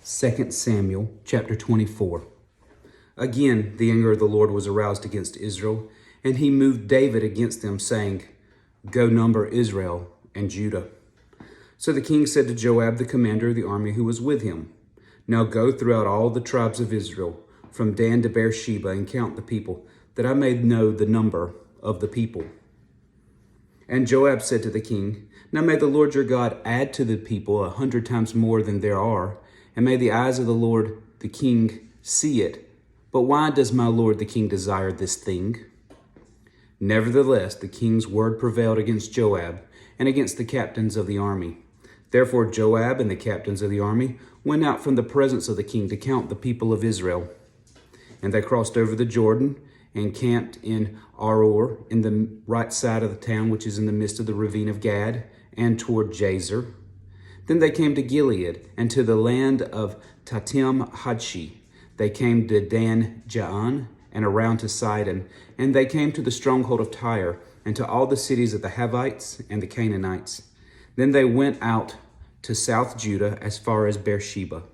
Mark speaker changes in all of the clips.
Speaker 1: 2 Samuel chapter 24. Again, the anger of the Lord was aroused against Israel, and he moved David against them, saying, "Go number Israel and Judah." So the king said to Joab, the commander of the army who was with him, "Now go throughout all the tribes of Israel, from Dan to Beersheba, and count the people, that I may know the number of the people." And Joab said to the king, "Now may the Lord your God add to the people 100 times more than there are, and may the eyes of the Lord the king see it. But why does my lord the king desire this thing?" Nevertheless, the king's word prevailed against Joab and against the captains of the army. Therefore Joab and the captains of the army went out from the presence of the king to count the people of Israel. And they crossed over the Jordan and camped in Aroer, in the right side of the town, which is in the midst of the ravine of Gad, and toward Jazer. Then they came to Gilead, and to the land of Tatim Hadshi. They came to Dan Jaan, and around to Sidon. And they came to the stronghold of Tyre, and to all the cities of the Havites and the Canaanites. Then they went out to South Judah as far as Beersheba.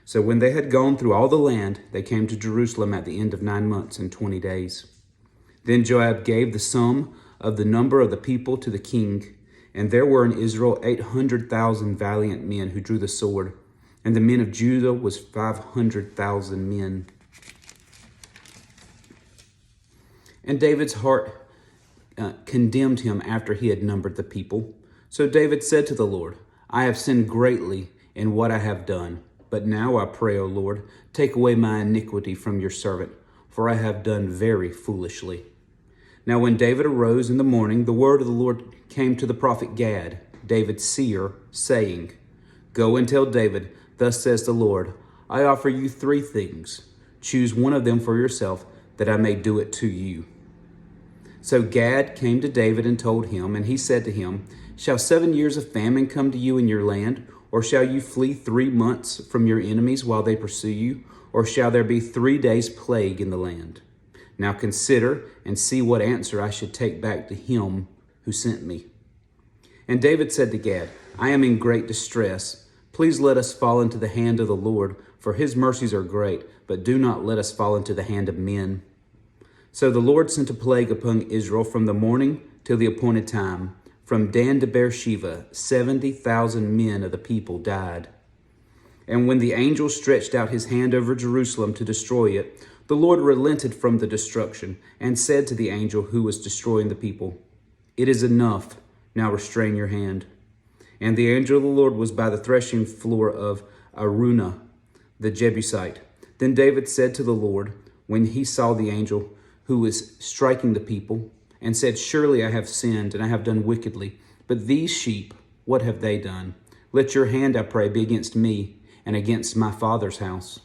Speaker 1: So when they had gone through all the land, they came to Jerusalem at the end of 9 months and 20 days. Then Joab gave the sum of the number of the people to the king, and there were in Israel 800,000 valiant men who drew the sword, and the men of Judah was 500,000 men. And David's heart condemned him after he had numbered the people. So David said to the Lord, "I have sinned greatly in what I have done. But now I pray, O Lord, take away my iniquity from your servant, for I have done very foolishly." Now when David arose in the morning, the word of the Lord came to the prophet Gad, David's seer, saying, "Go and tell David, thus says the Lord, I offer you 3 things. Choose one of them for yourself, that I may do it to you." So Gad came to David and told him, and he said to him, "Shall 7 years of famine come to you in your land? Or shall you flee 3 months from your enemies while they pursue you? Or shall there be 3 days' plague in the land? Now consider and see what answer I should take back to him who sent me." And David said to Gad, "I am in great distress. Please let us fall into the hand of the Lord, for his mercies are great, but do not let us fall into the hand of men." So the Lord sent a plague upon Israel from the morning till the appointed time. From Dan to Beersheba, 70,000 men of the people died. And when the angel stretched out his hand over Jerusalem to destroy it, the Lord relented from the destruction and said to the angel who was destroying the people, "It is enough. Now restrain your hand." And the angel of the Lord was by the threshing floor of Araunah, the Jebusite. Then David said to the Lord, when he saw the angel who was striking the people, and said, "Surely I have sinned, and I have done wickedly. But these sheep, what have they done? Let your hand, I pray, be against me, and against my father's house."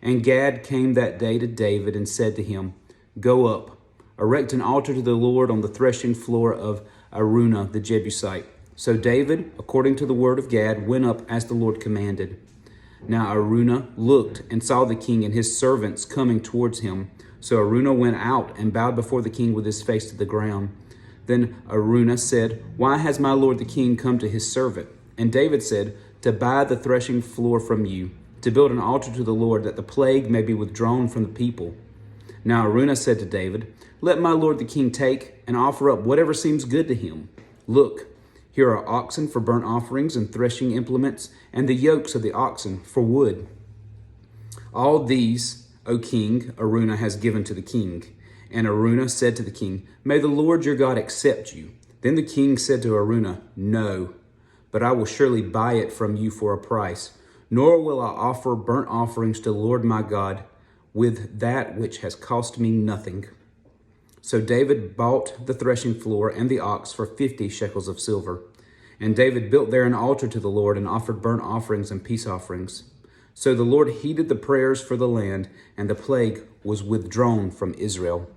Speaker 1: And Gad came that day to David and said to him, "Go up, erect an altar to the Lord on the threshing floor of Araunah the Jebusite." So David, according to the word of Gad, went up as the Lord commanded. Now Araunah looked and saw the king and his servants coming towards him. So Araunah went out and bowed before the king with his face to the ground. Then Araunah said, "Why has my lord the king come to his servant?" And David said, "To buy the threshing floor from you, to build an altar to the Lord, that the plague may be withdrawn from the people." Now Araunah said to David, "Let my lord the king take and offer up whatever seems good to him. Look, here are oxen for burnt offerings and threshing implements, and the yokes of the oxen for wood. All these, O king, Araunah has given to the king." And Araunah said to the king, "May the Lord your God accept you." Then the king said to Araunah, "No, but I will surely buy it from you for a price, nor will I offer burnt offerings to the Lord my God with that which has cost me nothing." So David bought the threshing floor and the ox for 50 shekels of silver. And David built there an altar to the Lord and offered burnt offerings and peace offerings. So the Lord heeded the prayers for the land, and the plague was withdrawn from Israel.